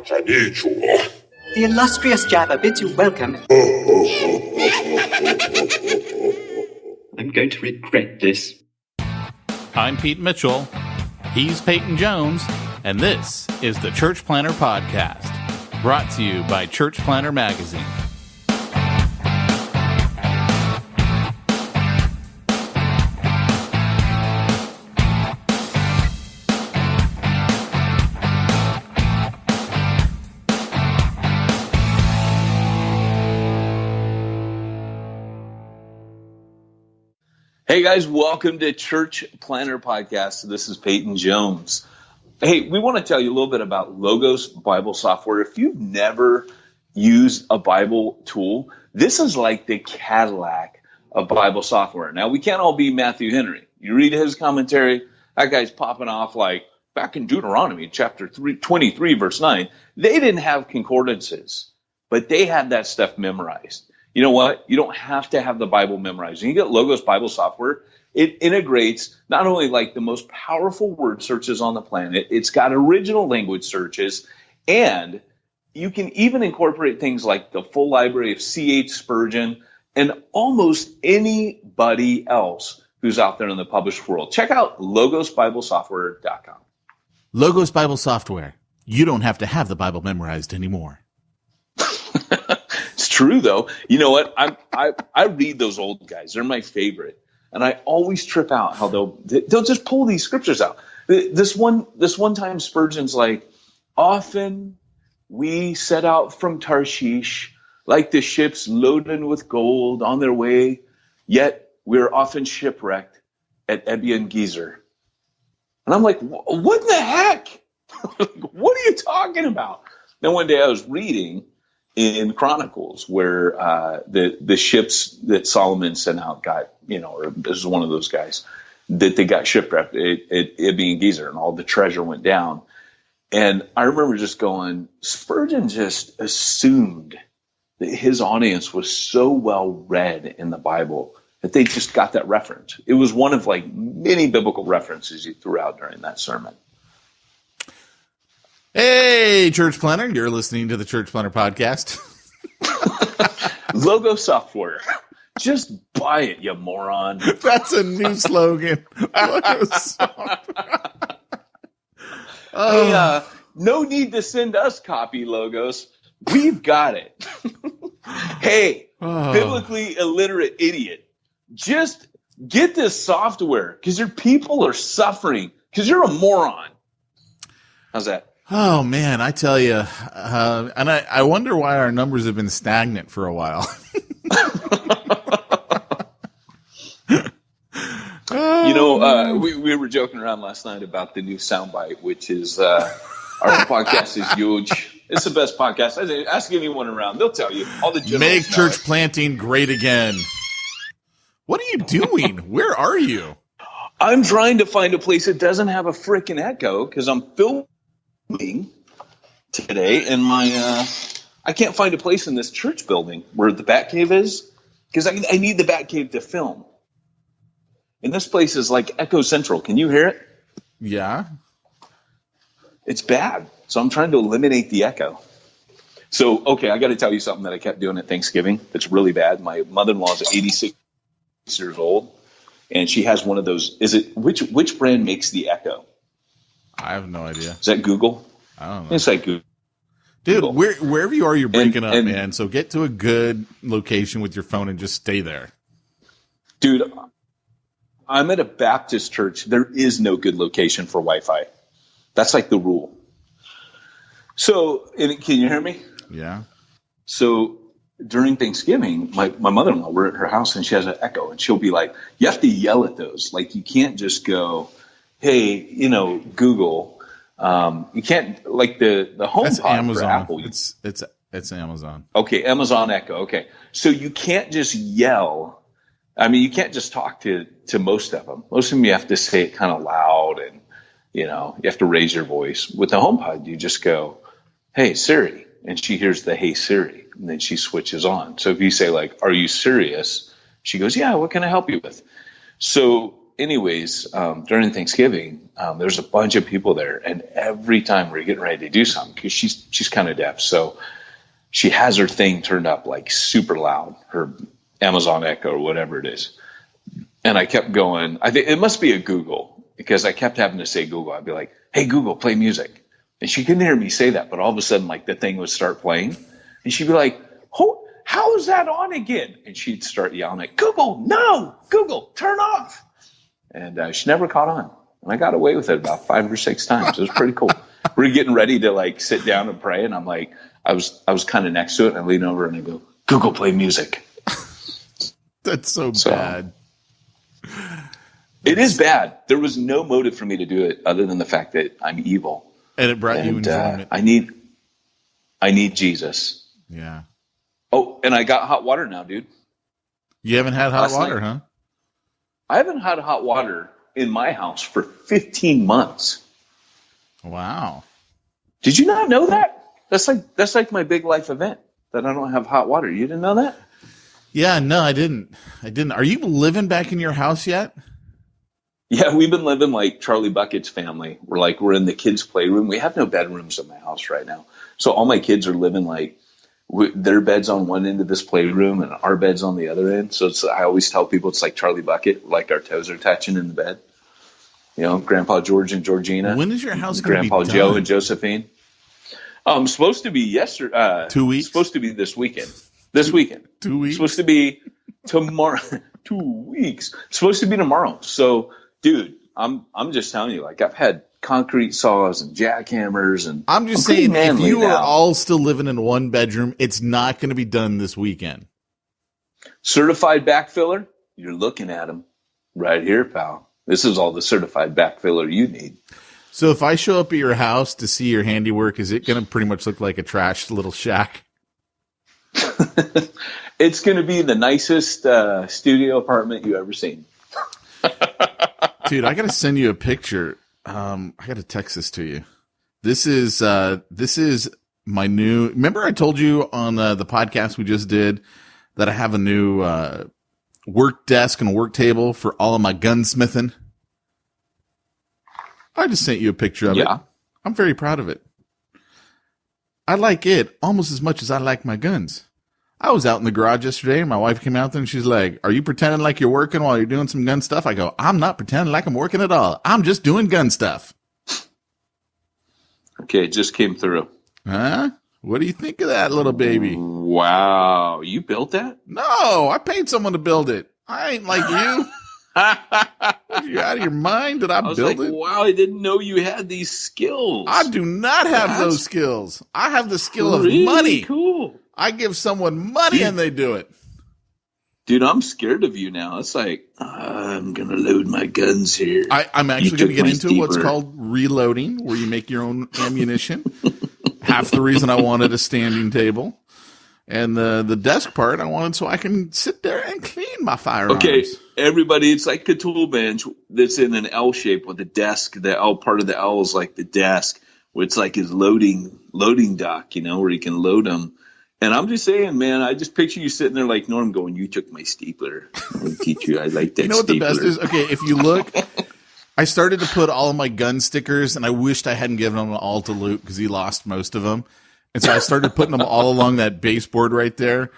Konnichiwa. The illustrious Jabba bids you welcome. I'm going to regret this. I'm Pete Mitchell. He's Peyton Jones. And this is the Church Planter Podcast, brought to you by Church Planter Magazine. Hey guys, welcome to Church Planter Podcast. This is Peyton Jones. Hey, we want to tell you a little bit about Logos Bible software. If you've never used a Bible tool, this is like the Cadillac of Bible software. Now, we can't all be Matthew Henry. You read his commentary, that guy's popping off like back in Deuteronomy chapter 23, verse 9. They didn't have concordances, but they had that stuff memorized. You know what? You don't have to have the Bible memorized. When you get Logos Bible software, it integrates not only like the most powerful word searches on the planet, it's got original language searches, and you can even incorporate things like the full library of C.H. Spurgeon and almost anybody else who's out there in the published world. Check out logosbiblesoftware.com. Logos Bible Software. You don't have to have the Bible memorized anymore. It's true, though. You know what? I read those old guys. They're my favorite. And I always trip out how they'll just pull these scriptures out. This one time Spurgeon's like, often we set out from Tarshish like the ships loaded with gold on their way, yet we're often shipwrecked at Ebion Gezer. And I'm like, what in the heck? What are you talking about? Then one day I was reading in Chronicles where the ships that Solomon sent out got, or this is one of those guys, that they got shipwrecked at Ebion Gezer and all the treasure went down. And I remember just going, Spurgeon just assumed that his audience was so well read in the Bible that they just got that reference. It was one of like many biblical references he threw out during that sermon. Hey, Church Planter, you're listening to the Church Planter Podcast. Logo software. Just buy it, you moron. That's a new slogan. Logo software. Hey, no need to send us copy logos. We've got it. Hey, biblically illiterate idiot. Just get this software because your people are suffering because you're a moron. How's that? Oh, man, I tell you, and I wonder why our numbers have been stagnant for a while. We were joking around last night about the new soundbite, which is our podcast is huge. It's the best podcast. Ask anyone around. They'll tell you. All the Make church planting great again. What are you doing? Where are you? I'm trying to find a place that doesn't have a freaking echo because I'm filming today, and I can't find a place in this church building where the Batcave is because I need the Batcave to film. And this place is like Echo Central. Can you hear it? Yeah. It's bad. So I'm trying to eliminate the echo. So, okay, I got to tell you something that I kept doing at Thanksgiving that's really bad. My mother-in-law is 86 years old, and she has one of those. Which brand makes the echo? I have no idea. Is that Google? I don't know. It's like Google. Dude, wherever you are, you're breaking up, man. So get to a good location with your phone and just stay there. Dude, I'm at a Baptist church. There is no good location for Wi-Fi. That's like the rule. So, can you hear me? Yeah. So during Thanksgiving, my mother-in-law, we're at her house and she has an echo, and she'll be like, you have to yell at those. Like, you can't just go, hey, Google. You can't, like the HomePod for Apple. It's Amazon. Okay, Amazon Echo. Okay. So you can't just yell. I mean, you can't just talk to most of them. Most of them you have to say it kind of loud, and you have to raise your voice. With the HomePod, you just go, hey, Siri. And she hears the hey, Siri. And then she switches on. So if you say, like, are you serious? She goes, yeah, what can I help you with? So anyways, during Thanksgiving, there's a bunch of people there, and every time we're getting ready to do something, because she's kind of deaf, so she has her thing turned up like super loud, her Amazon Echo or whatever it is. And I kept going. I think it must be a Google, because I kept having to say Google. I'd be like, "Hey Google, play music," and she couldn't hear me say that, but all of a sudden, like the thing would start playing, and she'd be like, "Oh, how is that on again?" And she'd start yelling at Google, "No, Google, turn off." And she never caught on. And I got away with it about 5 or 6 times. It was pretty cool. We were getting ready to like sit down and pray. And I'm like, I was kind of next to it. And I lean over and I go, "Google, play music." That's so bad. It is bad. There was no motive for me to do it other than the fact that I'm evil. And it brought you enjoyment. I need Jesus. Yeah. Oh, and I got hot water now, dude. You haven't had hot water, huh? I haven't had hot water in my house for 15 months. Wow. Did you not know that? That's like my big life event, that I don't have hot water. You didn't know that? Yeah, no, I didn't. Are you living back in your house yet? Yeah, we've been living like Charlie Bucket's family. We're in the kids' playroom. We have no bedrooms in my house right now. So all my kids are living like their bed's on one end of this playroom and our bed's on the other end. So I always tell people it's like Charlie Bucket, like our toes are touching in the bed. You know, Grandpa George and Georgina. When is your house going to be Grandpa done? Joe and Josephine. Supposed to be yesterday. 2 weeks? Supposed to be this weekend. This weekend. 2 weeks? Supposed to be tomorrow. 2 weeks. Supposed to be tomorrow. So, dude, I'm just telling you, like, I've had concrete saws and jackhammers, and I'm just saying, if you are all still living in one bedroom, it's not going to be done this weekend. Certified backfiller, you're looking at them right here, pal. This is all the certified backfiller you need. So if I show up at your house to see your handiwork, is it going to pretty much look like a trashed little shack? It's going to be the nicest studio apartment you ever seen. Dude, I got to send you a picture. I got to text this to you. This is my new. Remember, I told you on the podcast we just did that I have a new work desk and work table for all of my gunsmithing. I just sent you a picture of it. I'm very proud of it. I like it almost as much as I like my guns. I was out in the garage yesterday, and my wife came out there, and she's like, "Are you pretending like you're working while you're doing some gun stuff?" I go, "I'm not pretending like I'm working at all. I'm just doing gun stuff." Okay, it just came through. Huh? What do you think of that little baby? Wow. You built that? No, I paid someone to build it. I ain't like you. Are you out of your mind? Did I build it? Wow, I didn't know you had these skills. I do not have those skills. I have the skill of money. Cool. I give someone money and they do it. Dude, I'm scared of you now. It's like, I'm going to load my guns here. I'm actually going to get into what's called reloading, where you make your own ammunition. Half the reason I wanted a standing table. And the desk part, I wanted so I can sit there and clean my firearms. Okay, everybody, it's like a tool bench that's in an L shape with a desk. The L part of the L is like the desk, where it's like his loading dock, you know, where you can load them. And I'm just saying, man, I just picture you sitting there like Norm going, "You took my stapler. I'll teach you. I like that." You know what stapler. The best is? Okay, if you look, I started to put all of my gun stickers, and I wished I hadn't given them all to Luke because he lost most of them. And so I started putting them all along that baseboard right there.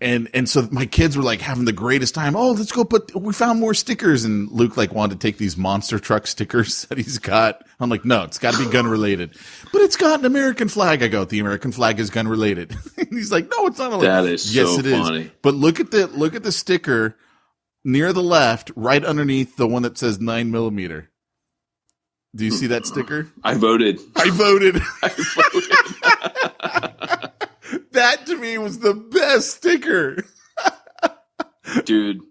And so my kids were like having the greatest time. "Oh, let's go we found more stickers." And Luke like wanted to take these monster truck stickers that he's got. I'm like, "No, it's got to be gun related." "But it's got an American flag." I go, "The American flag is gun related." And he's like, "No, it's not." That is yes, so it is. funny. But look at the sticker near the left, right underneath the one that says 9mm. Do you see that sticker? I voted. I voted. That to me was the best sticker. Dude.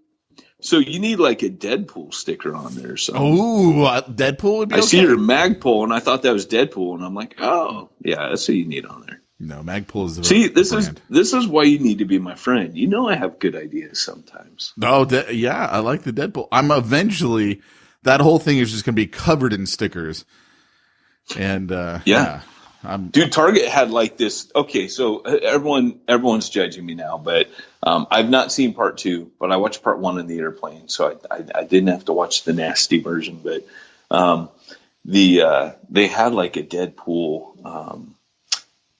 So you need like a Deadpool sticker on there or something. Oh, Deadpool would be okay. I see your Magpul, and I thought that was Deadpool, and I'm like, oh, yeah, that's what you need on there. No, Magpul is the See, this brand. this is why you need to be my friend. You know I have good ideas sometimes. Oh, yeah, I like the Deadpool. I'm eventually, that whole thing is just going to be covered in stickers. And yeah. Dude, Target had like this. Okay, so everyone's judging me now, but I've not seen part 2, but I watched part 1 in the airplane, so I didn't have to watch the nasty version. But they had like a Deadpool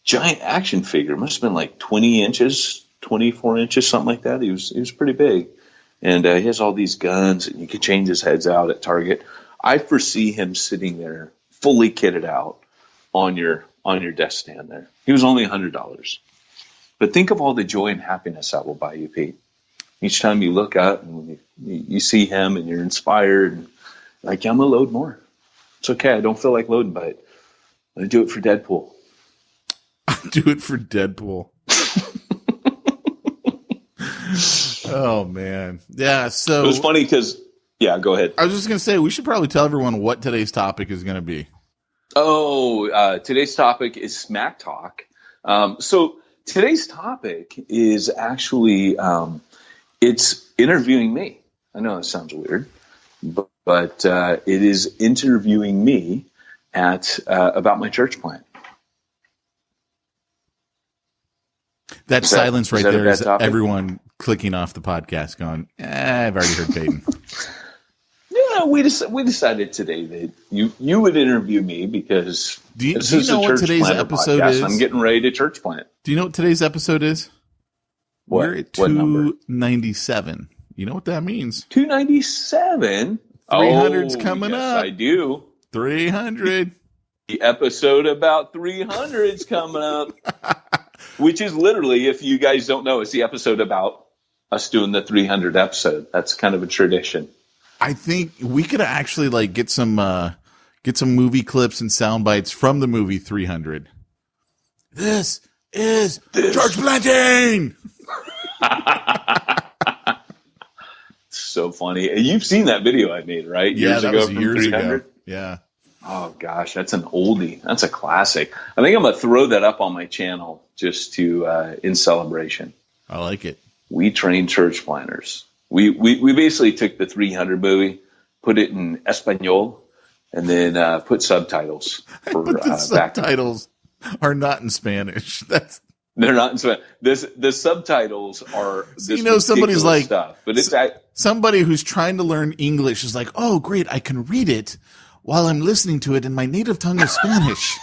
giant action figure. Must have been like 20 inches, 24 inches, something like that. He was pretty big, and he has all these guns, and you can change his heads out at Target. I foresee him sitting there fully kitted out on your desk stand there. He was only $100. But think of all the joy and happiness that will buy you, Pete. Each time you look up and you see him and you're inspired, and like, I'm going to load more. It's okay. I don't feel like loading, but I'm going to do it for Deadpool. Do it for Deadpool. Oh, man. Yeah, so... It was funny because... Yeah, go ahead. I was just going to say, we should probably tell everyone what today's topic is going to be. Oh, today's topic is Smack Talk. So today's topic is actually, it's interviewing me. I know that sounds weird, but it is interviewing me about my church plant. That silence right there is everyone clicking off the podcast going, I've already heard Peyton. Yeah, we decided today that you would interview me because do you know what today's episode podcast. is? I'm getting ready to church plant. Do you know what today's episode is? What? We're at what number? 297. You know what that means? 297. 300's coming up. I do. 300. The episode about 300's coming up, which is literally, if you guys don't know, it's the episode about us doing the 300 episode. That's kind of a tradition. I think we could actually like get some movie clips and sound bites from the movie 300. This is church planting. So funny. You've seen that video I made, right? Years ago. Yeah. Oh gosh, that's an oldie. That's a classic. I think I'm gonna throw that up on my channel just to in celebration. I like it. We train church planners. We basically took the 300 movie, put it in Espanol, and then put subtitles. But the subtitles are not in Spanish. They're not in Spanish. The subtitles are this somebody's like stuff, but it's somebody who's trying to learn English is like, oh great, I can read it while I'm listening to it in my native tongue of Spanish.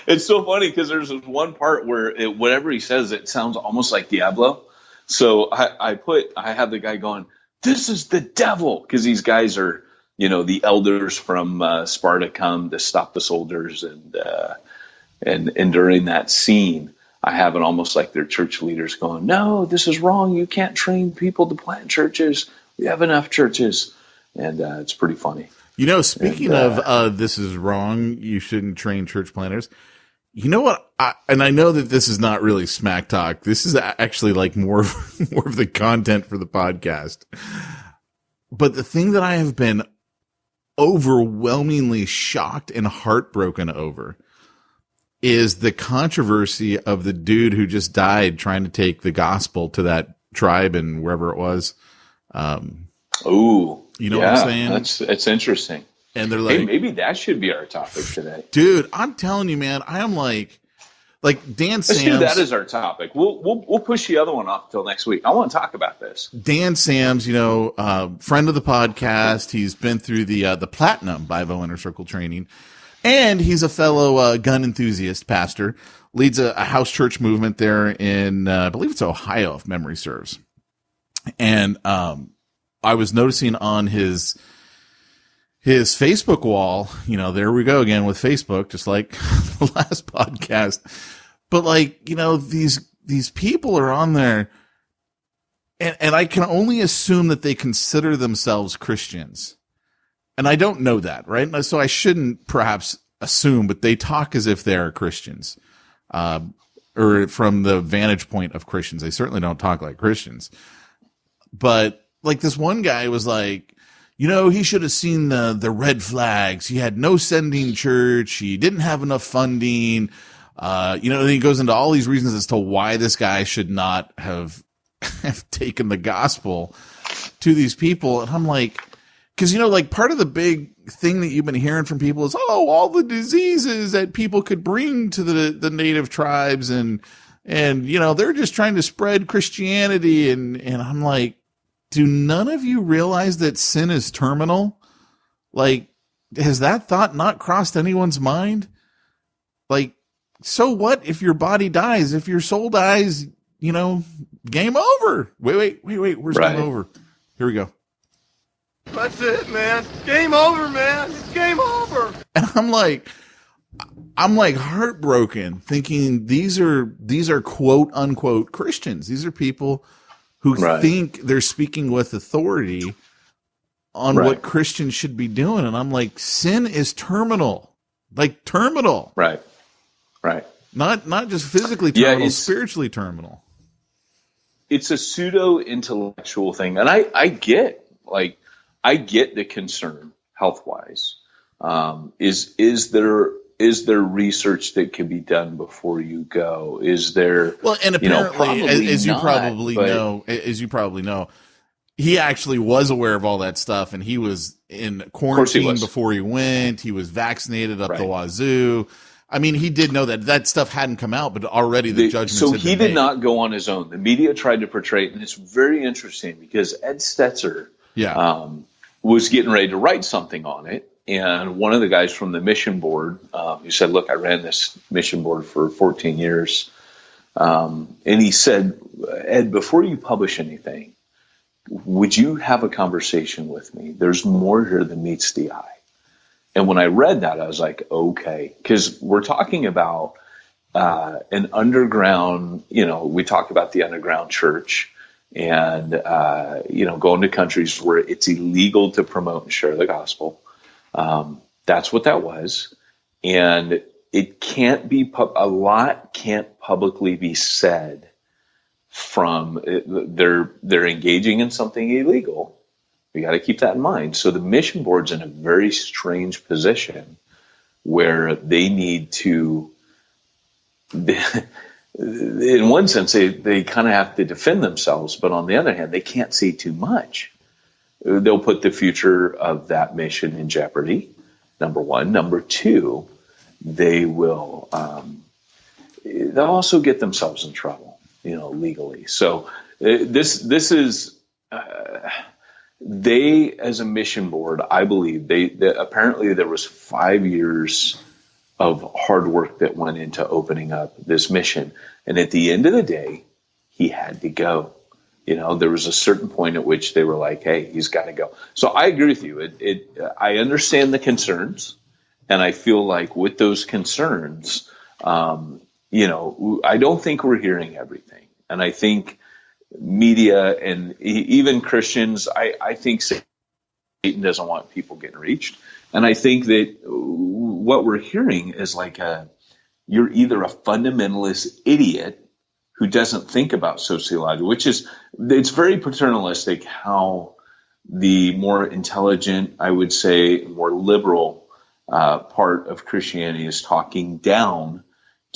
It's so funny because there's this one part where whatever he says, it sounds almost like Diablo. So I have the guy going, this is the devil. Because these guys are, the elders from Sparta come to stop the soldiers. And during that scene, I have it almost like their church leaders going, no, this is wrong. You can't train people to plant churches. We have enough churches. And it's pretty funny. Speaking of this is wrong, you shouldn't train church planners. You know what? I know that this is not really smack talk. This is actually like more of the content for the podcast. But the thing that I have been overwhelmingly shocked and heartbroken over is the controversy of the dude who just died trying to take the gospel to that tribe and wherever it was. Oh, you know what I'm saying? That's interesting. And they're like, hey, maybe that should be our topic today. Dude, I'm telling you, man, I am like Dan Sams. Let's do that as our topic. We'll push the other one off till next week. I want to talk about this. Dan Sams, friend of the podcast. He's been through the Platinum Bible Inner Circle training, and he's a fellow gun enthusiast pastor. Leads a house church movement there in, I believe it's Ohio, if memory serves. And I was noticing on his Facebook wall, there we go again with Facebook, just like the last podcast. But these people are on there and I can only assume that they consider themselves Christians. And I don't know that, right? So I shouldn't perhaps assume, but they talk as if they are Christians, or from the vantage point of Christians. They certainly don't talk like Christians, but like this one guy was like, he should have seen the red flags. He had no sending church. He didn't have enough funding. And he goes into all these reasons as to why this guy should not have taken the gospel to these people. And I'm like, Because, like part of the big thing that you've been hearing from people is, all the diseases that people could bring to the native tribes and they're just trying to spread Christianity. And I'm like, do none of you realize that sin is terminal? Like, has that thought not crossed anyone's mind? Like, so what if your body dies? If your soul dies, game over. Wait. Where's game over? Here we go. That's it, man. Game over, man. It's game over. And I'm like heartbroken, thinking these are quote unquote Christians. These are people who think they're speaking with authority on what Christians should be doing. And I'm like, sin is terminal, like terminal. Right. Not just physically terminal, spiritually terminal. It's a pseudo intellectual thing. And I get the concern health wise. Is there research that can be done before you go? Is there, and apparently, as you probably know, he actually was aware of all that stuff, and he was in quarantine before he went. He was vaccinated up the wazoo. I mean, he did know that stuff hadn't come out, but already the judgment. So he did not go on his own. The media tried to portray it, and it's very interesting because Ed Stetzer was getting ready to write something on it, and one of the guys from the mission board, he said, "Look, I ran this mission board for 14 years," and he said, "Ed, before you publish anything, would you have a conversation with me? There's more here than meets the eye." And when I read that, I was like, okay, because we're talking about an underground, we talk about the underground church and, going to countries where it's illegal to promote and share the gospel. That's what that was. And it can't be, a lot can't publicly be said from they're engaging in something illegal. We got to keep that in mind. So the mission board's in a very strange position where they need to, in one sense, they kind of have to defend themselves, but on the other hand, they can't say too much. They'll put the future of that mission in jeopardy, number one. Number two, they'll also get themselves in trouble, legally. So this is, they, as a mission board, I believe they apparently there was 5 years of hard work that went into opening up this mission. And at the end of the day, he had to go. There was a certain point at which they were like, hey, he's got to go. So I agree with you. I understand the concerns. And I feel like with those concerns, I don't think we're hearing everything. And I think media and even Christians, I think Satan doesn't want people getting reached. And I think that what we're hearing is like you're either a fundamentalist idiot who doesn't think about sociology, it's very paternalistic how the more intelligent, I would say, more liberal part of Christianity is talking down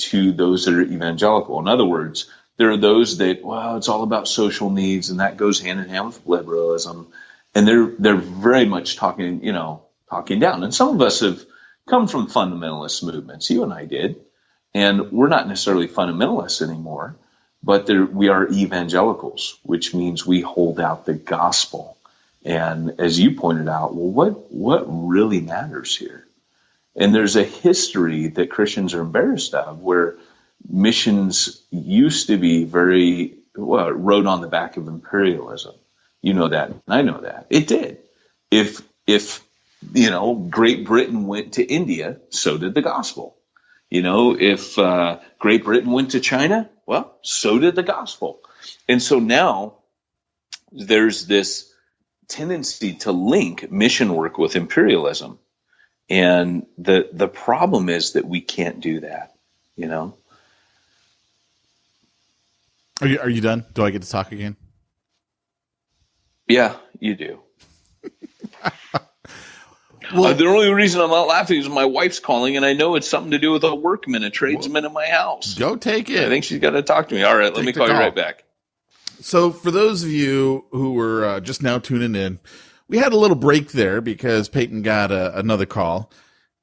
to those that are evangelical. In other words, there are those that, it's all about social needs, and that goes hand in hand with liberalism. And they're very much talking down. And some of us have come from fundamentalist movements. You and I did. And we're not necessarily fundamentalists anymore, but we are evangelicals, which means we hold out the gospel. And as you pointed out, what really matters here? And there's a history that Christians are embarrassed of where missions used to be very rode on the back of imperialism. You know that, and I know that. It did. If Great Britain went to India, so did the gospel. If Great Britain went to China, so did the gospel. And so now there's this tendency to link mission work with imperialism. And the problem is that we can't do that, Are you done? Do I get to talk again? Yeah, you do. Well, the only reason I'm not laughing is my wife's calling, and I know it's something to do with a workman, a tradesman in my house. Go take it. I think she's got to talk to me. All right, let me call you right back. So for those of you who were just now tuning in, we had a little break there because Peyton got another call,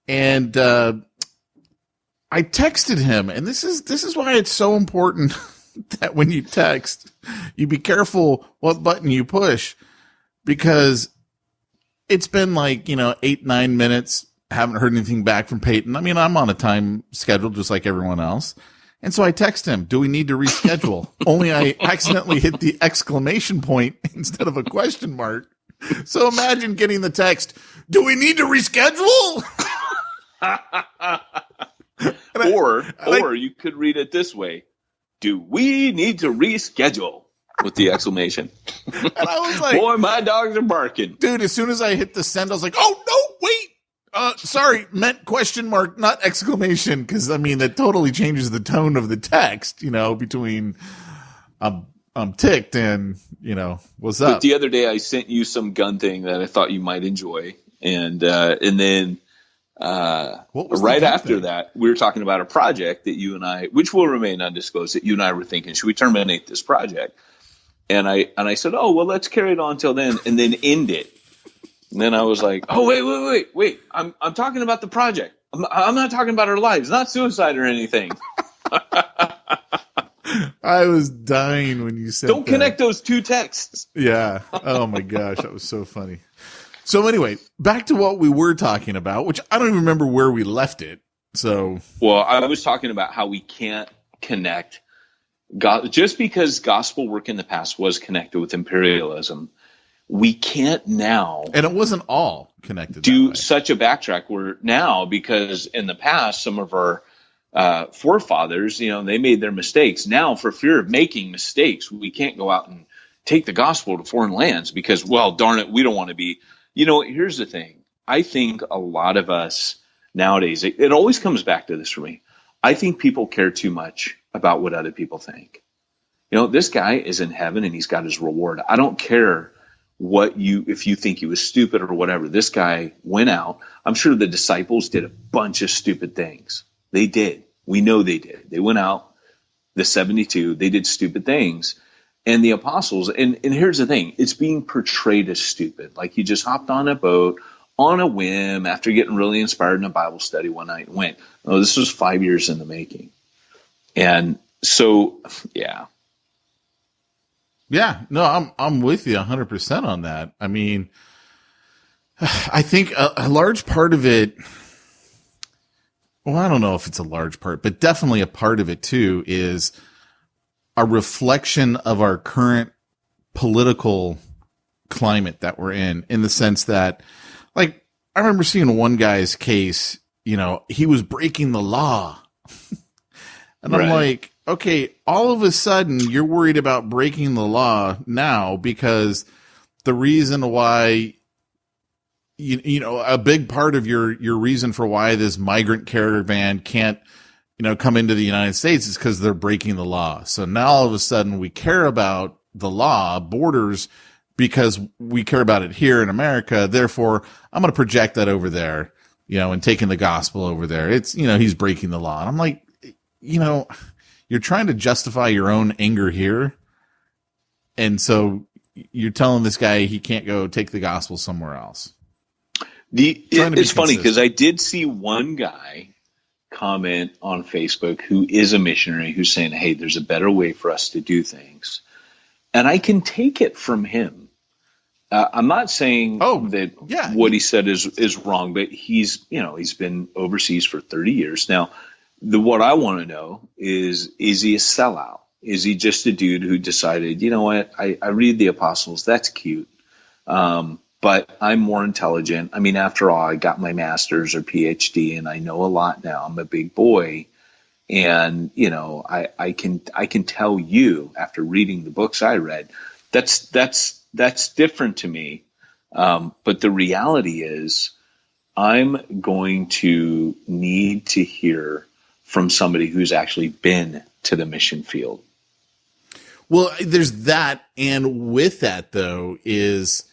and I texted him, and this is why it's so important that when you text, you be careful what button you push, because it's been 8-9 minutes. Haven't heard anything back from Peyton. I mean, I'm on a time schedule just like everyone else. And so I text him, do we need to reschedule? Only I accidentally hit the exclamation point instead of a question mark. So imagine getting the text, do we need to reschedule? Or you could read it this way. Do we need to reschedule? With the exclamation. And I was like, boy, my dogs are barking. Dude, as soon as I hit the send, I was like, oh, no, wait. Sorry, meant question mark, not exclamation. Because, I mean, that totally changes the tone of the text, between I'm ticked and, what's up. But the other day I sent you some gun thing that I thought you might enjoy. And then right after that, we were talking about a project that you and I, which will remain undisclosed, that you and I were thinking, should we terminate this project? And I said, oh, well, let's carry it on till then and then end it. And then I was like, oh, wait. I'm talking about the project. I'm not talking about our lives, not suicide or anything. I was dying when you said Don't connect those two texts. Yeah. Oh, my gosh. That was so funny. So anyway, back to what we were talking about, which I don't even remember where we left it. So, well, I was talking about how we can't connect God, just because gospel work in the past was connected with imperialism. We can't now, and it wasn't all connected. Do such a backtrack where now, because in the past, some of our forefathers, they made their mistakes. Now, for fear of making mistakes, we can't go out and take the gospel to foreign lands because, well, darn it, we don't want to be. Here's the thing. I think a lot of us nowadays, it always comes back to this for me. I think people care too much about what other people think. This guy is in heaven and he's got his reward. I don't care if you think he was stupid or whatever. This guy went out. I'm sure the disciples did a bunch of stupid things. They did. We know they did. They went out, the 72, they did stupid things. And the apostles, and here's the thing, it's being portrayed as stupid. Like he just hopped on a boat on a whim after getting really inspired in a Bible study one night and went. Oh, this was 5 years in the making. And so, yeah. Yeah, no, I'm with you 100% on that. I mean, I think a large part of it, well, I don't know if it's a large part, but definitely a part of it too is a reflection of our current political climate that we're in the sense that, like, I remember seeing one guy's case, he was breaking the law. And I'm like, okay, all of a sudden you're worried about breaking the law now because the reason why, a big part of your reason for why this migrant caravan can't, come into the United States is because they're breaking the law. So now all of a sudden we care about the law, borders, because we care about it here in America. Therefore, I'm going to project that over there, and taking the gospel over there. It's, he's breaking the law. And I'm like, you're trying to justify your own anger here. And so you're telling this guy he can't go take the gospel somewhere else. It's funny because I did see one guy comment on Facebook who is a missionary who's saying, hey, there's a better way for us to do things. And I can take it from him. I'm not saying what he said is wrong, but he's been overseas for 30 years. Now, what I want to know is he a sellout? Is he just a dude who decided, you know what, I read the apostles, that's cute. But I'm more intelligent. I mean, after all, I got my master's or PhD and I know a lot now. I'm a big boy. And, I can tell you after reading the books I read, that's different to me. But the reality is I'm going to need to hear from somebody who's actually been to the mission field. Well, there's that. And with that, though, is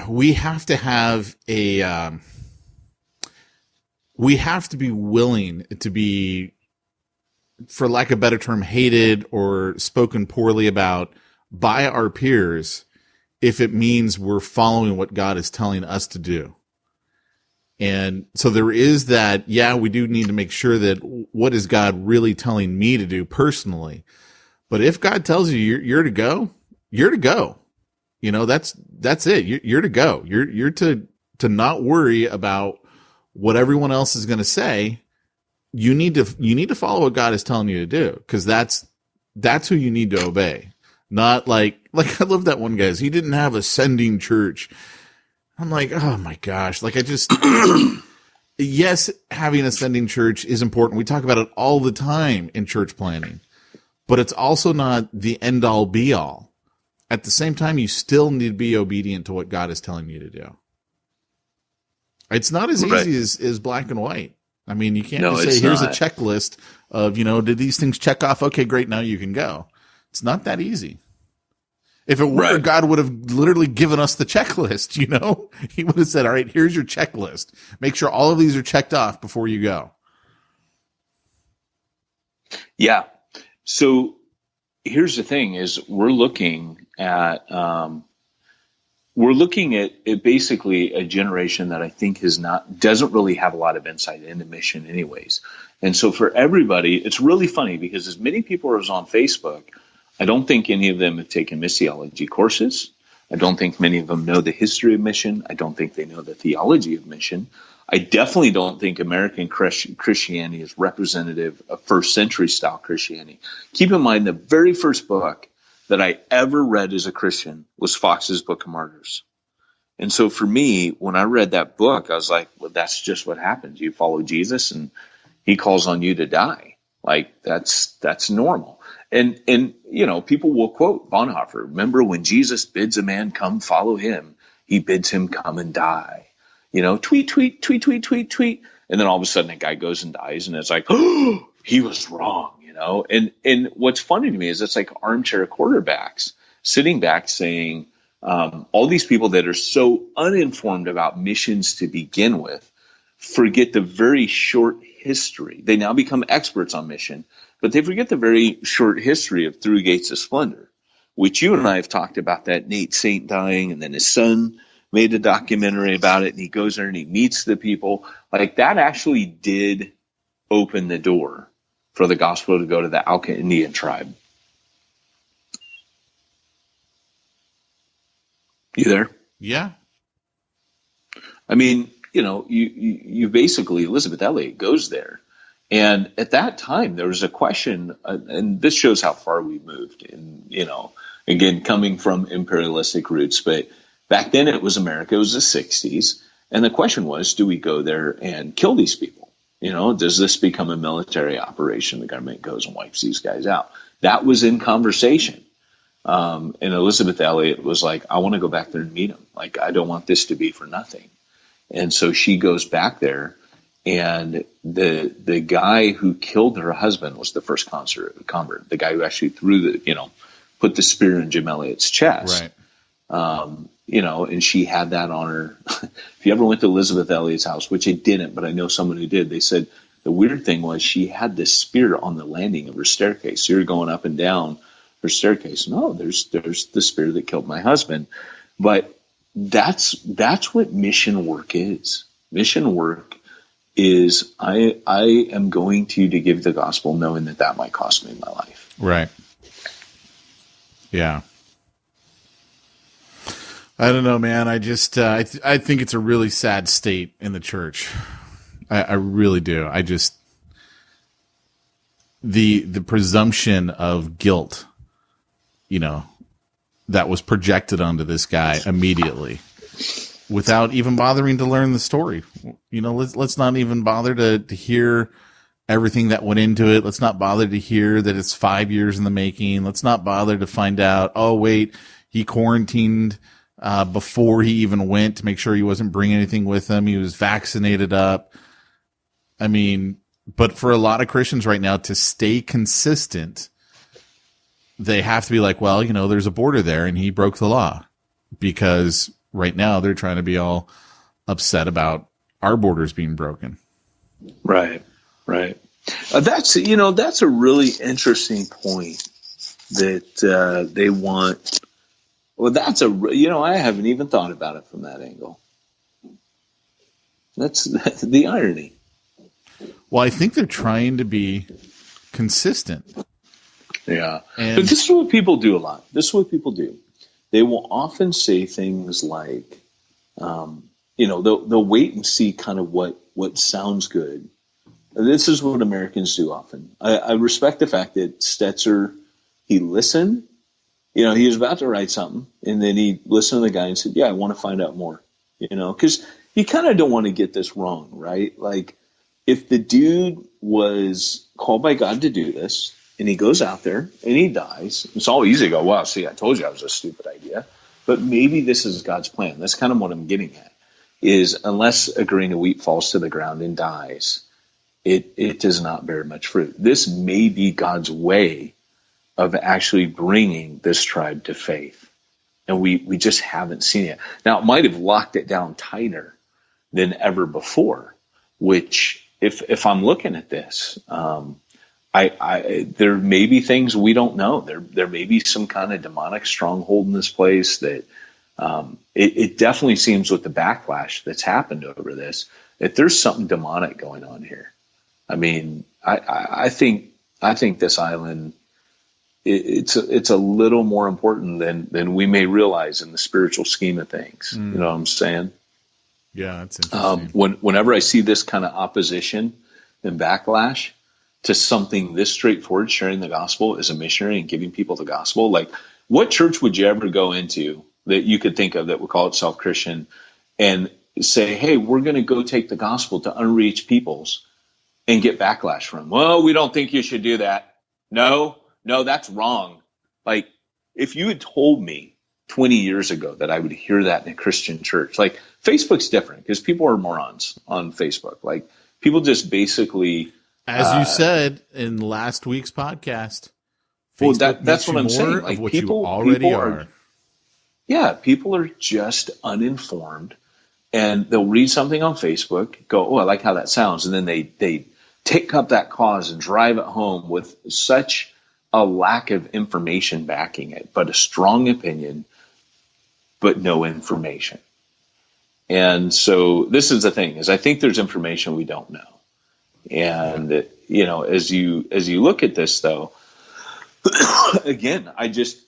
we have to have we have to be willing to be, for lack of a better term, hated or spoken poorly about by our peers if it means we're following what God is telling us to do. And so there is that, yeah, we do need to make sure that what is God really telling me to do personally. But if God tells you you're to go, you're to go. You know, that's it. You're to go. You're to not worry about what everyone else is going to say. You need to follow what God is telling you to do, because that's who you need to obey. Not like I love that one guy. He didn't have a sending church. I'm like, oh my gosh. Like, I just, yes, having a sending church is important. We talk about it all the time in church planning, but it's also not the end all be all. At the same time, you still need to be obedient to what God is telling you to do. It's not as easy as black and white. I mean, you can't just say, here's a checklist of, did these things check off? Okay, great. Now you can go. It's not that easy. If it were, God would have literally given us the checklist, He would have said, all right, here's your checklist. Make sure all of these are checked off before you go. Yeah. So here's the thing is we're looking at basically a generation that I think doesn't really have a lot of insight into mission anyways. And so for everybody, it's really funny because as many people as on Facebook, I don't think any of them have taken missiology courses. I don't think many of them know the history of mission. I don't think they know the theology of mission. I definitely don't think American Christianity is representative of first century style Christianity. Keep in mind, the very first book that I ever read as a Christian was Fox's Book of Martyrs. And so for me, when I read that book, I was like, well, that's just what happens. You follow Jesus and he calls on you to die. Like that's normal. And people will quote Bonhoeffer. Remember when Jesus bids a man come follow him, he bids him come and die. Tweet, tweet, tweet, tweet, tweet, tweet. And then all of a sudden a guy goes and dies and it's like, oh, he was wrong, And what's funny to me is it's like armchair quarterbacks sitting back saying, all these people that are so uninformed about missions to begin with forget the very short history. They now become experts on mission, but they forget the very short history of Through Gates of Splendor, which you and I have talked about, that Nate Saint dying, and then his son made a documentary about it, and he goes there and he meets the people. Like, that actually did open the door for the gospel to go to the Auca Indian tribe. You there? Yeah. I mean, you basically, Elizabeth Elliot goes there. And at that time, there was a question, and this shows how far we moved. And, again, coming from imperialistic roots, but back then it was America, it was the 60s. And the question was, do we go there and kill these people? Does this become a military operation? The government goes and wipes these guys out. That was in conversation. And Elizabeth Elliot was like, I want to go back there and meet him. Like, I don't want this to be for nothing. And so she goes back there, and the guy who killed her husband was the first convert, the guy who actually put the spear in Jim Elliot's chest. Right. And she had that on her. If you ever went to Elizabeth Elliot's house, which I didn't, but I know someone who did, they said the weird thing was she had this spear on the landing of her staircase. So you're going up and down her staircase. No, there's the spear that killed my husband. But that's what mission work is. Mission work is I am going to give the gospel knowing that might cost me my life. Right. Yeah. I don't know, man. I just, I think it's a really sad state in the church. I really do. I just, the presumption of guilt, that was projected onto this guy immediately without even bothering to learn the story. Let's not even bother to hear everything that went into it. Let's not bother to hear that it's 5 years in the making. Let's not bother to find out, oh, wait, he quarantined before he even went to make sure he wasn't bringing anything with him. He was vaccinated up. I mean, but for a lot of Christians right now to stay consistent, they have to be like, well, there's a border there and he broke the law, because right now they're trying to be all upset about our borders being broken. Right. That's a really interesting point that they want Well, I haven't even thought about it from that angle. That's the irony. Well, I think they're trying to be consistent. Yeah. And but this is what people do a lot. This is what people do. They will often say things like, they'll wait and see kind of what sounds good. This is what Americans do often. I respect the fact that Stetzer, he listened. He was about to write something, and then he listened to the guy and said, yeah, I want to find out more. Because you kind of don't want to get this wrong, right? Like, if the dude was called by God to do this, and he goes out there and he dies, it's all easy to go, wow, see, I told you that was a stupid idea. But maybe this is God's plan. That's kind of what I'm getting at, is unless a grain of wheat falls to the ground and dies, it does not bear much fruit. This may be God's way of actually bringing this tribe to faith. And we just haven't seen it. Now, it might have locked it down tighter than ever before, which if I'm looking at this, there may be things we don't know. There may be some kind of demonic stronghold in this place that it definitely seems with the backlash that's happened over this, that there's something demonic going on here. I mean, I think this island, it's a little more important than we may realize in the spiritual scheme of things. You know what I'm saying? Yeah, that's interesting. Whenever I see this kind of opposition and backlash to something this straightforward, sharing the gospel as a missionary and giving people the gospel, like, what church would you ever go into that you could think of that would call itself Christian and say, hey, we're going to go take the gospel to unreached peoples and get backlash from them? Well, we don't think you should do that. No, that's wrong. Like, if you had told me 20 years ago that I would hear that in a Christian church, like, Facebook's different because people are morons on Facebook. Like, people just basically, as you said in last week's podcast, well, that's what I'm saying. Like, what people you already are. Yeah, people are just uninformed, and they'll read something on Facebook, go, oh, I like how that sounds, and then they take up that cause and drive it home with such a lack of information backing it, but a strong opinion, but no information. And so this is the thing, is I think there's information we don't know. And, as you look at this, though, again, I just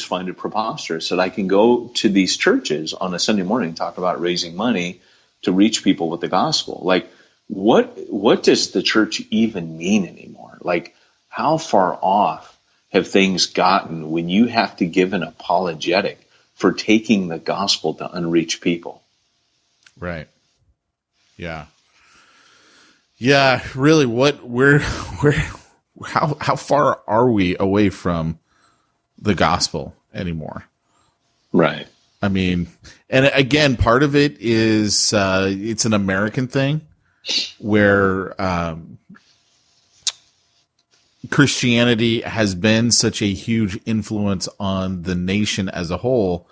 find it preposterous that I can go to these churches on a Sunday morning and talk about raising money to reach people with the gospel. Like, what does the church even mean anymore? Like, how far off have things gotten when you have to give an apologetic for taking the gospel to unreached people? Right. Yeah. Yeah. Really, how far are we away from the gospel anymore? Right. I mean, and again, part of it is it's an American thing where Christianity has been such a huge influence on the nation as a whole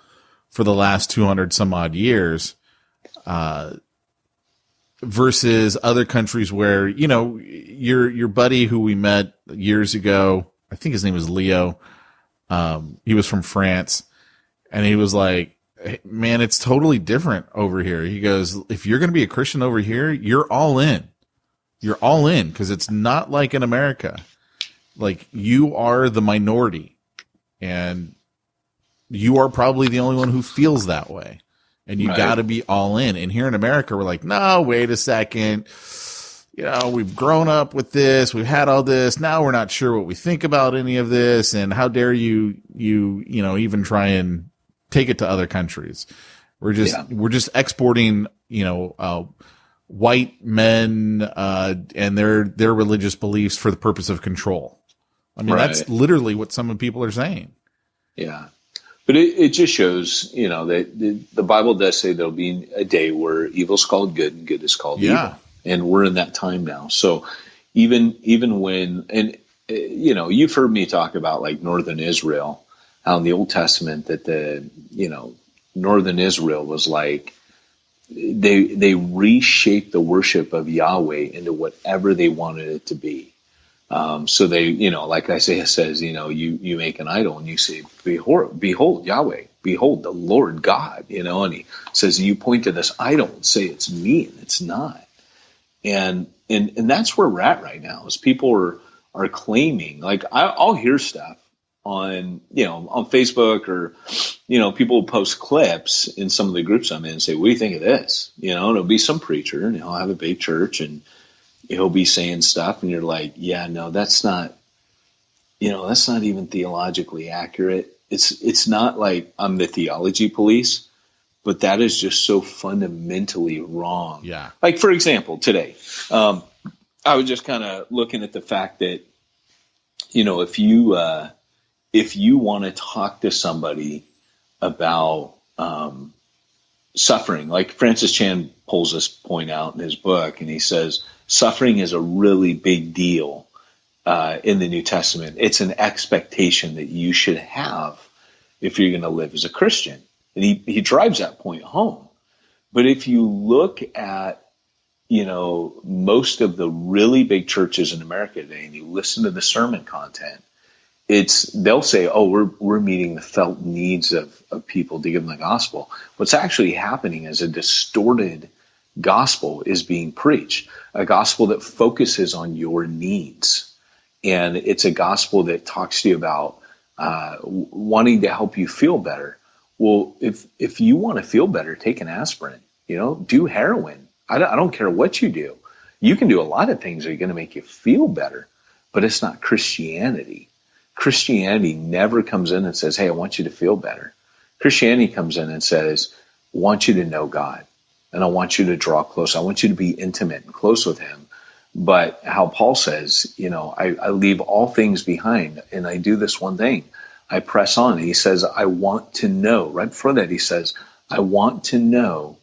for the last 200 some odd years, versus other countries where, your buddy who we met years ago, I think his name was Leo. He was from France, and he was like, hey, man, it's totally different over here. He goes, if you're going to be a Christian over here, you're all in. You're all in, because it's not like in America. Like, you are the minority, and you are probably the only one who feels that way. And you got to be all in. And here in America, we're like, no, wait a second. We've grown up with this. We've had all this. Now we're not sure what we think about any of this. And how dare you even try and take it to other countries. We're just exporting, white men, and their religious beliefs for the purpose of control. I mean, that's literally what some people are saying. Yeah. But it just shows, that the Bible does say there'll be a day where evil's called good and good is called evil. And we're in that time now. So even when, and, you've heard me talk about like Northern Israel, how in the Old Testament that Northern Israel was like, they reshaped the worship of Yahweh into whatever they wanted it to be. So they, like Isaiah says, you make an idol and you say, behold Yahweh, behold, the Lord God, and he says, you point to this idol and say it's me, and it's not. And that's where we're at right now, is people are claiming, like, I'll hear stuff on Facebook, or, people will post clips in some of the groups I'm in and say, what do you think of this? And it'll be some preacher, and he'll have a big church, and he'll be saying stuff, and you're like, yeah, no, that's not even theologically accurate. It's not like I'm the theology police, but that is just so fundamentally wrong. Yeah. Like, for example, today, I was just kind of looking at the fact that, if you want to talk to somebody about suffering, like Francis Chan pulls this point out in his book, and he says suffering is a really big deal in the New Testament. It's an expectation that you should have if you're going to live as a Christian. And he drives that point home. But if you look at, most of the really big churches in America today, and you listen to the sermon content, they'll say, oh, we're meeting the felt needs of people to give them the gospel. What's actually happening is a distorted gospel is being preached, a gospel that focuses on your needs. And it's a gospel that talks to you about wanting to help you feel better. Well, if you want to feel better, take an aspirin, do heroin. I don't care what you do. You can do a lot of things that are going to make you feel better, but it's not Christianity. Christianity never comes in and says, hey, I want you to feel better. Christianity comes in and says, I want you to know God, and I want you to draw close. I want you to be intimate and close with him. But how Paul says, I leave all things behind, and I do this one thing. I press on. And he says, I want to know. Right before that, he says, I want to know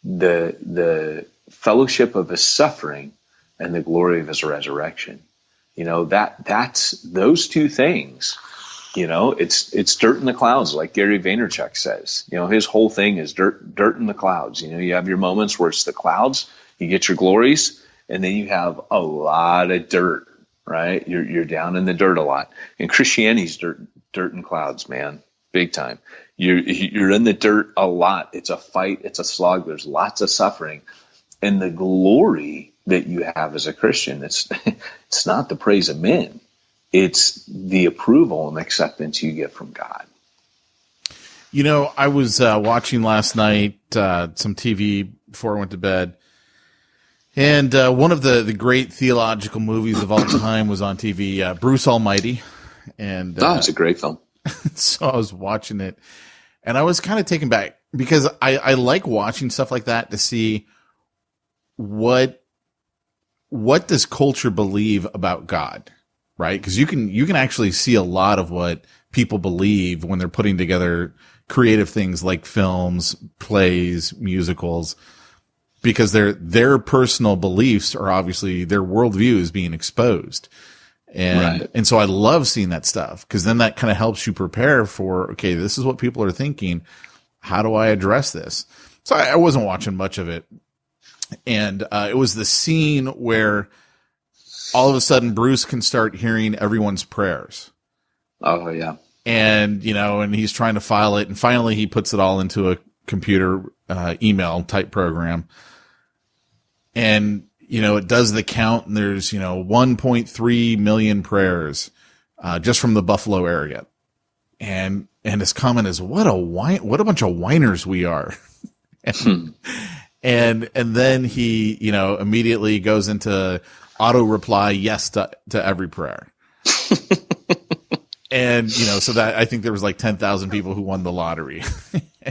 the fellowship of his suffering and the glory of his resurrection. That's those two things. It's dirt in the clouds, like Gary Vaynerchuk says. His whole thing is dirt in the clouds. You have your moments where it's the clouds, you get your glories, and then you have a lot of dirt, right? You're down in the dirt a lot. And Christianity's dirt and clouds, man, big time. You're in the dirt a lot. It's a fight. It's a slog. There's lots of suffering, and the glory that you have as a Christian, it's not the praise of men. It's the approval and acceptance you get from God. I was watching last night some TV before I went to bed, and one of the great theological movies of all time was on TV, Bruce Almighty. And it's a great film. So I was watching it, and I was kind of taken back, because I like watching stuff like that to see what does culture believe about God, right? Because you can actually see a lot of what people believe when they're putting together creative things like films, plays, musicals, because their personal beliefs are obviously, their worldview is being exposed. And so I love seeing that stuff, because then that kind of helps you prepare for, okay, this is what people are thinking. How do I address this? So I wasn't watching much of it. And it was the scene where all of a sudden Bruce can start hearing everyone's prayers. Oh, yeah. And, and he's trying to file it. And finally he puts it all into a computer email type program. And, it does the count, and there's, 1.3 million prayers just from the Buffalo area. And his comment is, what a bunch of whiners we are. And then he, immediately goes into auto reply yes to every prayer. And, so that, I think there was like 10,000 people who won the lottery.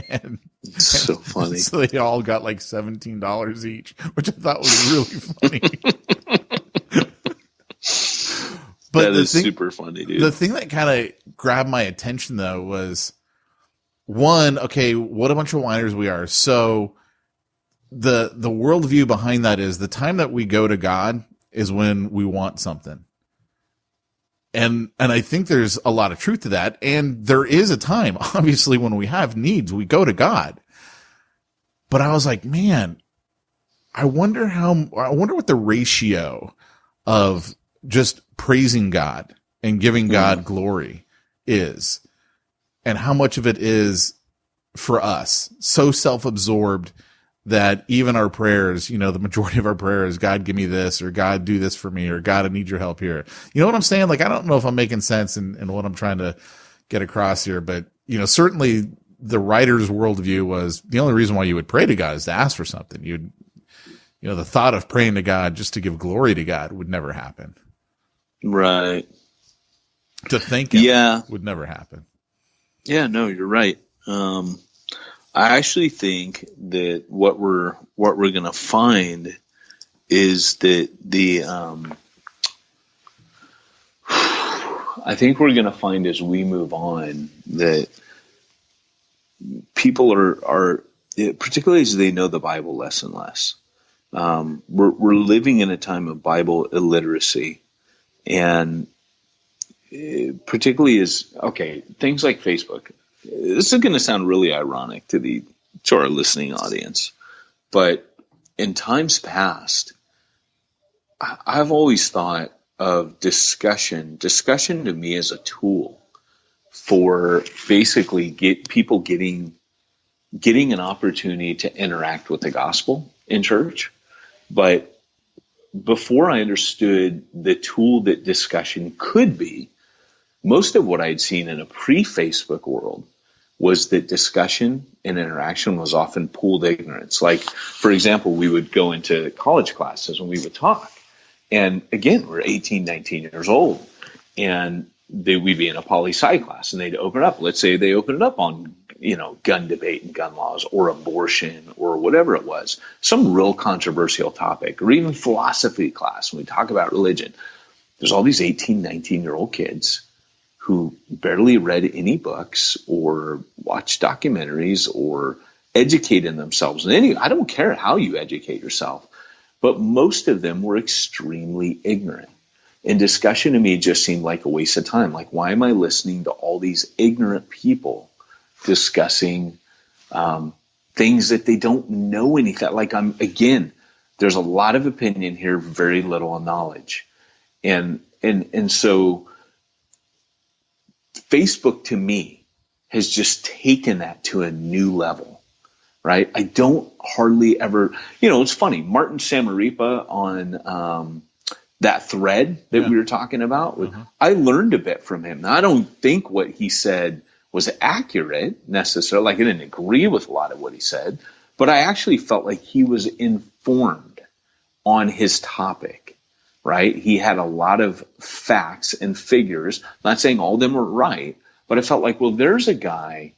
and so funny. So they all got like $17 each, which I thought was really funny. But that is super funny, dude. The thing that kind of grabbed my attention, though, was one, okay, what a bunch of whiners we are. So the worldview behind that is the time that we go to God is when we want something. And I think there's a lot of truth to that. And there is a time, obviously, when we have needs, we go to God. But I was like, man, I wonder what the ratio of just praising God and giving God glory is, and how much of it is for us, so self-absorbed that even our prayers, the majority of our prayers, God, give me this, or God, do this for me, or God, I need your help here. You know what I'm saying? Like, I don't know if I'm making sense in what I'm trying to get across here, but, certainly the writer's worldview was the only reason why you would pray to God is to ask for something. The thought of praying to God just to give glory to God would never happen. Right. To thank Him would never happen. Yeah, no, you're right. I actually think that what we're going to find is that I think we're going to find as we move on that people are particularly as they know the Bible less and less. We're living in a time of Bible illiteracy, and particularly things like Facebook. This is going to sound really ironic to our listening audience, but in times past, I've always thought of discussion to me as a tool for basically people getting an opportunity to interact with the gospel in church. But before I understood the tool that discussion could be, most of what I'd seen in a pre-Facebook world was that discussion and interaction was often pooled ignorance. Like, for example, we would go into college classes and we would talk. And again, we're 18, 19 years old. And we'd be in a poli-sci class and they'd open up. Let's say they opened it up on, gun debate and gun laws or abortion or whatever it was, some real controversial topic, or even philosophy class. When we talk about religion, there's all these 18, 19-year-old kids who barely read any books or watched documentaries or educated themselves. I don't care how you educate yourself, but most of them were extremely ignorant. And discussion to me just seemed like a waste of time. Like, why am I listening to all these ignorant people discussing things that they don't know anything? Like, there's a lot of opinion here, very little knowledge. And so Facebook to me has just taken that to a new level, right? I don't hardly ever, it's funny. Martin Samaripa on that thread that we were talking about, I learned a bit from him. Now, I don't think what he said was accurate necessarily. Like, I didn't agree with a lot of what he said, but I actually felt like he was informed on his topic. Right? He had a lot of facts and figures. Not saying all of them were right, but I felt like, well, there's a guy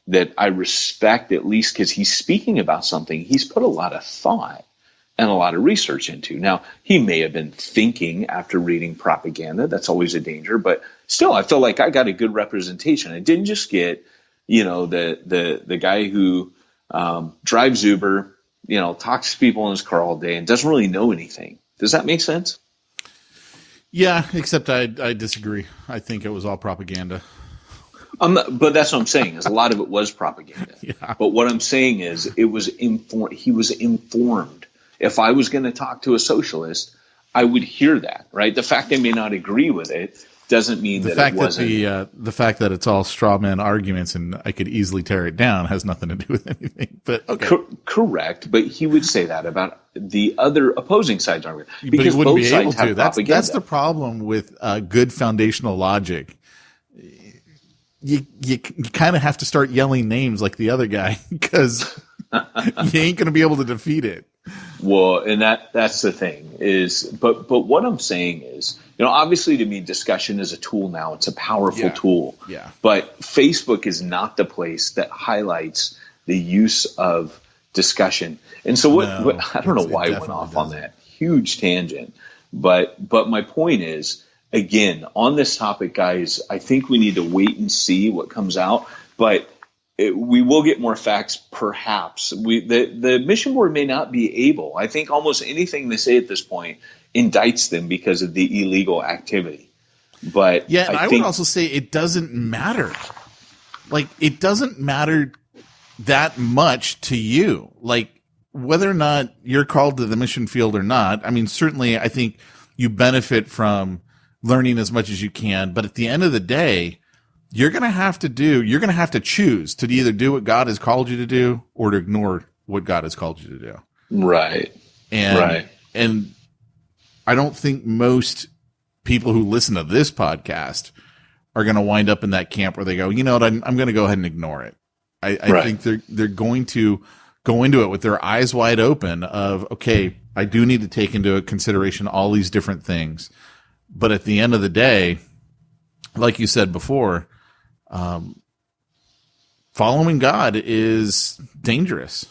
that I respect, at least because he's speaking about something he's put a lot of thought and a lot of research into. Now, he may have been thinking after reading propaganda. That's always a danger. But still, I feel like I got a good representation. I didn't just get, the guy who drives Uber, talks to people in his car all day and doesn't really know anything. Does that make sense? Yeah, except I disagree. I think it was all propaganda. But that's what I'm saying, is a lot of it was propaganda. Yeah. But what I'm saying is he was informed. If I was going to talk to a socialist, I would hear that, right? The fact I may not agree with it doesn't mean that it wasn't. The fact that it's all straw man arguments and I could easily tear it down has nothing to do with anything. But okay. Correct. But he would say that about the other opposing side's argument. Because but he wouldn't both be sides able have to. propaganda. That's the problem with good foundational logic. You kind of have to start yelling names like the other guy because you ain't going to be able to defeat it. Well, and that's the thing is, but what I'm saying is, obviously to me, discussion is a tool now. It's a powerful tool. Yeah. But Facebook is not the place that highlights the use of discussion. And so what I don't know why I went off on that huge tangent, but my point is, again, on this topic, guys, I think we need to wait and see what comes out, but we will get more facts, perhaps. The mission board may not be able. I think almost anything they say at this point indicts them because of the illegal activity. But yeah, and I would also say it doesn't matter. Like, it doesn't matter that much to you. Like, whether or not you're called to the mission field or not, I mean, certainly I think you benefit from learning as much as you can. But at the end of the day, you're going to have to choose to either do what God has called you to do or to ignore what God has called you to do. Right. And I don't think most people who listen to this podcast are going to wind up in that camp where they go, you know what, I'm going to go ahead and ignore it. I think they're going to go into it with their eyes wide open of, okay, I do need to take into consideration all these different things. But at the end of the day, like you said before, following God is dangerous.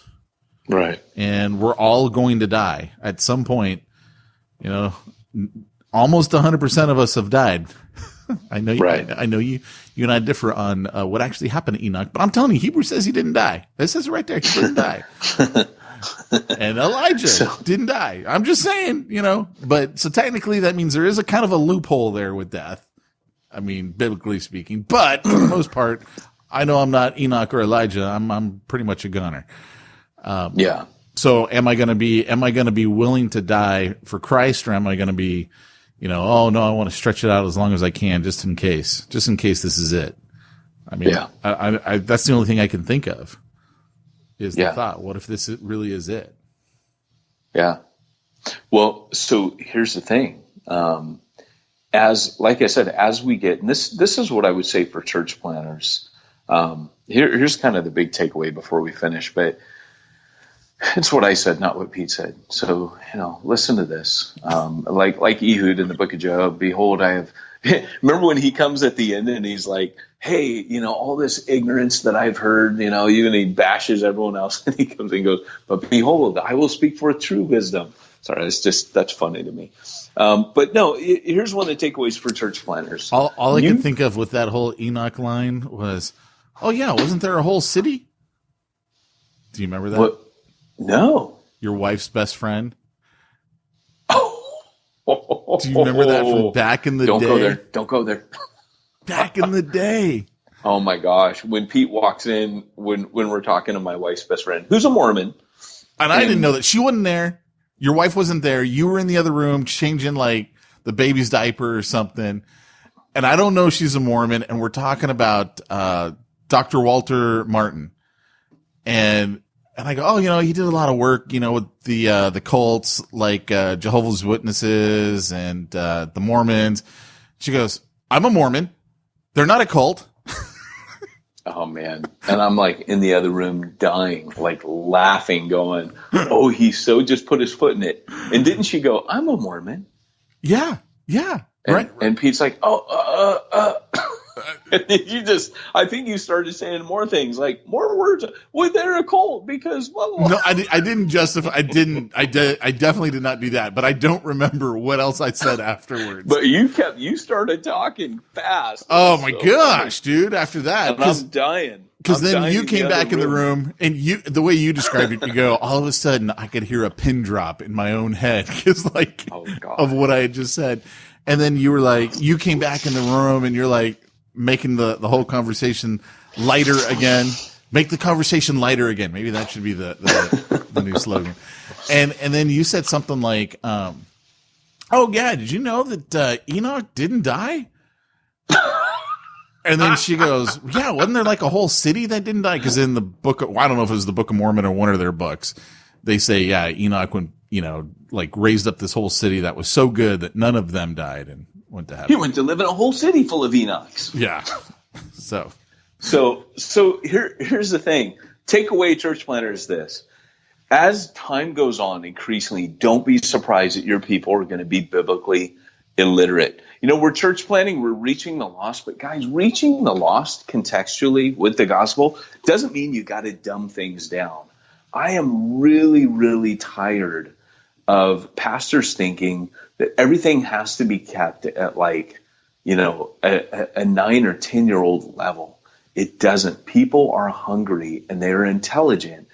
Right. And we're all going to die at some point. You know, almost 100% of us have died. I know you, right. I know you and I differ on what actually happened to Enoch, but I'm telling you, Hebrew says he didn't die. It says it right there. He didn't die. And Elijah didn't die. I'm just saying, you know, but so technically that means there is a kind of a loophole there with death. I mean, biblically speaking, but for the most part, I know I'm not Enoch or Elijah. I'm pretty much a gunner. Yeah. So am I going to be willing to die for Christ, or am I going to be, you know, oh no, I want to stretch it out as long as I can just in case this is it. I mean, I that's the only thing I can think of is the thought, what if this really is it? Yeah. Well, so here's the thing. Like I said, as we get, and this is what I would say for church planners. Here's kind of the big takeaway before we finish, but it's what I said, not what Pete said. So, you know, listen to this. Like Ehud in the book of Job, behold, I have, remember when he comes at the end and he's like, hey, you know, all this ignorance that I've heard, you know, even he bashes everyone else and he comes and goes, but behold, I will speak forth true wisdom. Sorry, that's funny to me. But no, here's one of the takeaways for church planners. All I could think of with that whole Enoch line was, oh yeah, wasn't there a whole city? Do you remember that? What? No. Your wife's best friend? Oh. Do you remember that from back in the day? Don't go there. Back in the day. Oh my gosh. When Pete walks in, when we're talking to my wife's best friend, who's a Mormon. And I didn't know that. She wasn't there. Your wife wasn't there. You were in the other room changing like the baby's diaper or something. And I don't know she's a Mormon. And we're talking about Dr. Walter Martin. And I go, oh, you know, he did a lot of work, you know, with the cults like Jehovah's Witnesses and the Mormons. She goes, I'm a Mormon. They're not a cult. Oh, man. And I'm like in the other room dying, like laughing, going, oh, he so just put his foot in it. And didn't she go, I'm a Mormon? Yeah. Right. And Pete's like, and then I think you started saying more things, like more words. Well, they're a cult because blah, blah, blah. No, I didn't justify. I definitely did not do that. But I don't remember what else I said afterwards. But you started talking fast. Oh my gosh, dude! After that, and I'm dying. Because then you came back in the room, and the way you described it, you go, all of a sudden I could hear a pin drop in my own head because of what I had just said. And then you were like, you came back in the room, and you're like, making the whole conversation lighter again. Make the conversation lighter again. Maybe that should be the new slogan. And then you said something like, oh yeah, did you know that Enoch didn't die? And then she goes, yeah, wasn't there like a whole city that didn't die? Because in the book of, I don't know if it was the Book of Mormon or one of their books, they say, yeah, Enoch went, you know, like raised up this whole city that was so good that none of them died and went to heaven. He went to live in a whole city full of Enochs. Yeah. So here's the thing. Takeaway church planner is this. As time goes on, increasingly, don't be surprised that your people are going to be biblically illiterate. You know, we're church planning, we're reaching the lost, but guys, reaching the lost contextually with the gospel doesn't mean you got to dumb things down. I am really, really tired of pastors thinking that everything has to be kept at like, you know, a 9 or 10-year-old level. It doesn't. People are hungry and they're intelligent.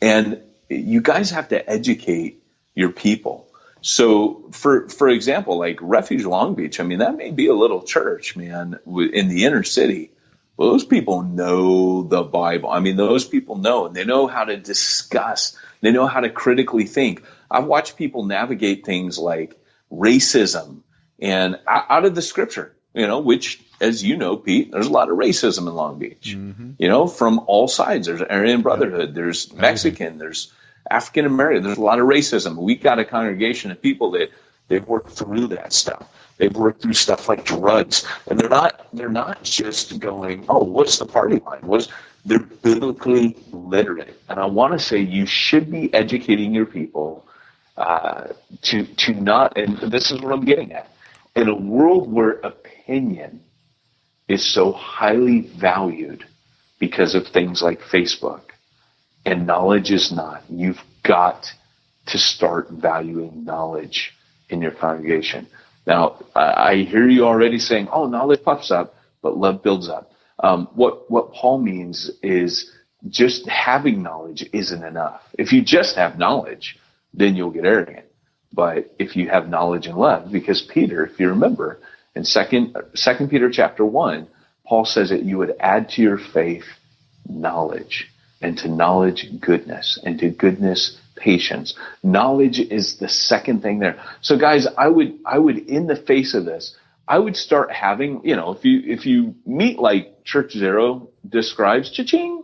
And you guys have to educate your people. So, for example, like Refuge Long Beach, I mean, that may be a little church, man, in the inner city. Well, those people know the Bible. I mean, those people know, and they know how to discuss. They know how to critically think. I've watched people navigate things like racism and out of the scripture. which, as you know, Pete, there's a lot of racism in Long Beach, from all sides. There's Aryan Brotherhood, there's Mexican, there's African American, there's a lot of racism. We got a congregation of people that they've worked through that stuff. They've worked through stuff like drugs, and they're not just going, oh, what's the party line? They're biblically literate, and I want to say you should be educating your people to not. And this is what I'm getting at. In a world where opinion is so highly valued because of things like Facebook, and knowledge is not, you've got to start valuing knowledge in your congregation. Now, I hear you already saying, oh, knowledge puffs up, but love builds up. What Paul means is just having knowledge isn't enough. If you just have knowledge, then you'll get arrogant. But if you have knowledge and love, because Peter, if you remember, in Second Peter chapter 1, Paul says that you would add to your faith knowledge, and to knowledge goodness, and to goodness patience. Knowledge is the second thing there. So guys, I would in the face of this, I would start having, if you meet like Church Zero describes, cha-ching,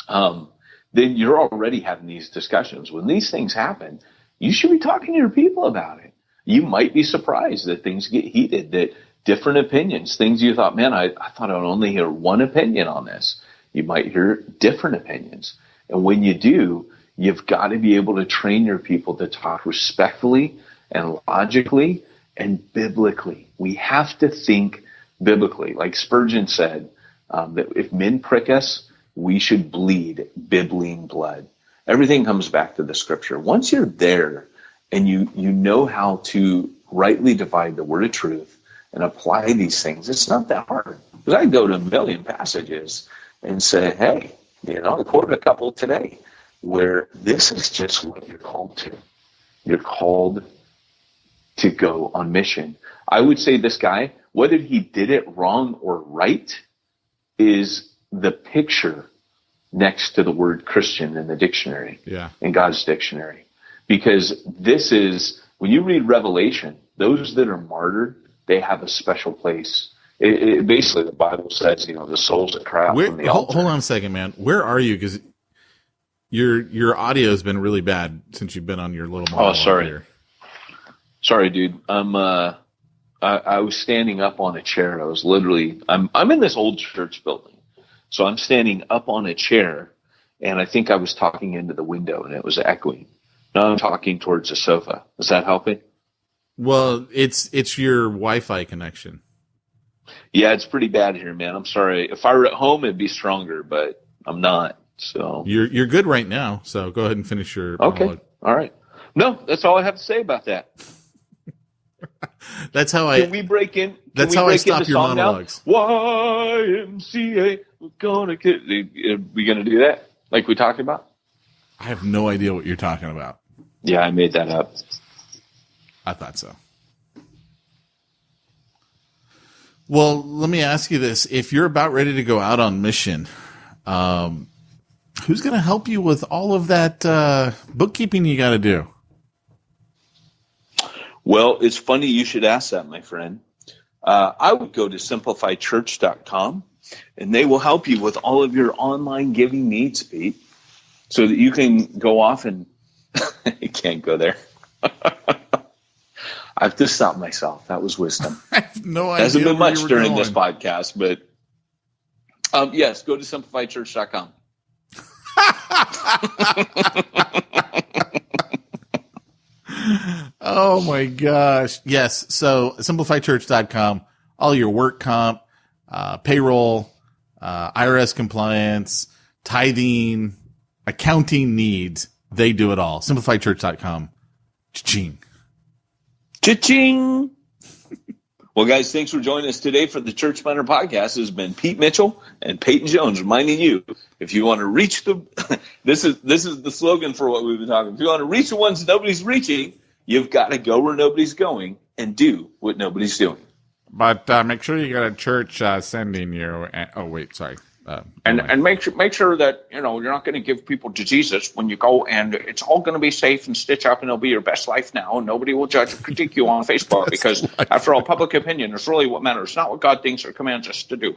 then you're already having these discussions. When these things happen, you should be talking to your people about it. You might be surprised that things get heated, that different opinions, things you thought, man, I thought I would only hear one opinion on this. You might hear different opinions. And when you do, you've got to be able to train your people to talk respectfully and logically and biblically. We have to think biblically. Like Spurgeon said, that if men prick us, we should bleed bibline blood. Everything comes back to the scripture. Once you're there and you know how to rightly divide the word of truth and apply these things, it's not that hard. Because I go to a million passages and say, hey, I quoted a couple today where this is just what you're called to. You're called to go on mission. I would say this guy, whether he did it wrong or right, is the picture next to the word Christian in the dictionary, in God's dictionary. Because this is, when you read Revelation, those that are martyred, they have a special place. Basically, the Bible says, the souls that cry out from the altar. Hold on a second, man. Where are you? Because your audio has been really bad since you've been on your little monologue. Oh, sorry. Here. Sorry, dude. I was standing up on a chair. I'm in this old church building. So I'm standing up on a chair, and I think I was talking into the window, and it was echoing. Now I'm talking towards the sofa. Is that helping? Well, it's your Wi-Fi connection. Yeah, it's pretty bad here, man. I'm sorry. If I were at home, it'd be stronger, but I'm not. So you're good right now. So go ahead and finish your monologue. All right. No, that's all I have to say about that. That's how I. Can we break in? That's how I stop your monologues. YMCA, we're gonna get. Are we gonna do that? Like we talked about? I have no idea what you're talking about. Yeah, I made that up. I thought so. Well, let me ask you this: if you're about ready to go out on mission, who's going to help you with all of that bookkeeping you got to do? Well, it's funny you should ask that, my friend. I would go to simplifychurch.com, and they will help you with all of your online giving needs, Pete, so that you can go off and you can't go there. I have to stop myself. That was wisdom. I have no idea. Hasn't been much during this podcast, but yes, go to simplifychurch.com. Oh my gosh. Yes. So simplifychurch.com, all your work comp, payroll, IRS compliance, tithing, accounting needs. They do it all. Simplifychurch.com. Cha-ching. Cha-ching. Well, guys, thanks for joining us today for the Church Planter Podcast. This has been Pete Mitchell and Peyton Jones reminding you, if you want to reach this is the slogan for what we've been talking. If you want to reach the ones nobody's reaching, you've got to go where nobody's going and do what nobody's doing. But make sure you got a church sending you. Oh, wait, sorry. And make sure that you're not going to give people diseases when you go, and it's all going to be safe and stitch up, and it'll be your best life now, and nobody will judge or critique you on Facebook because, after all, public opinion is really what matters, not what God thinks or commands us to do.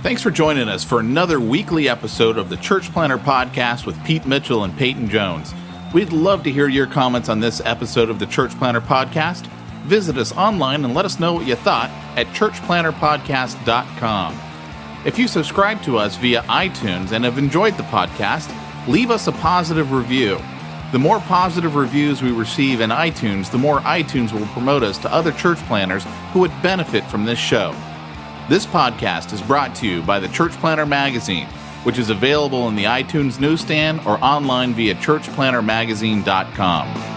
Thanks for joining us for another weekly episode of the Church Planter Podcast with Pete Mitchell and Peyton Jones. We'd love to hear your comments on this episode of the Church Planter Podcast. Visit us online and let us know what you thought at churchplanterpodcast.com. If you subscribe to us via iTunes and have enjoyed the podcast, leave us a positive review. The more positive reviews we receive in iTunes, the more iTunes will promote us to other church planners who would benefit from this show. This podcast is brought to you by the Church Planter Magazine, which is available in the iTunes newsstand or online via churchplantermagazine.com.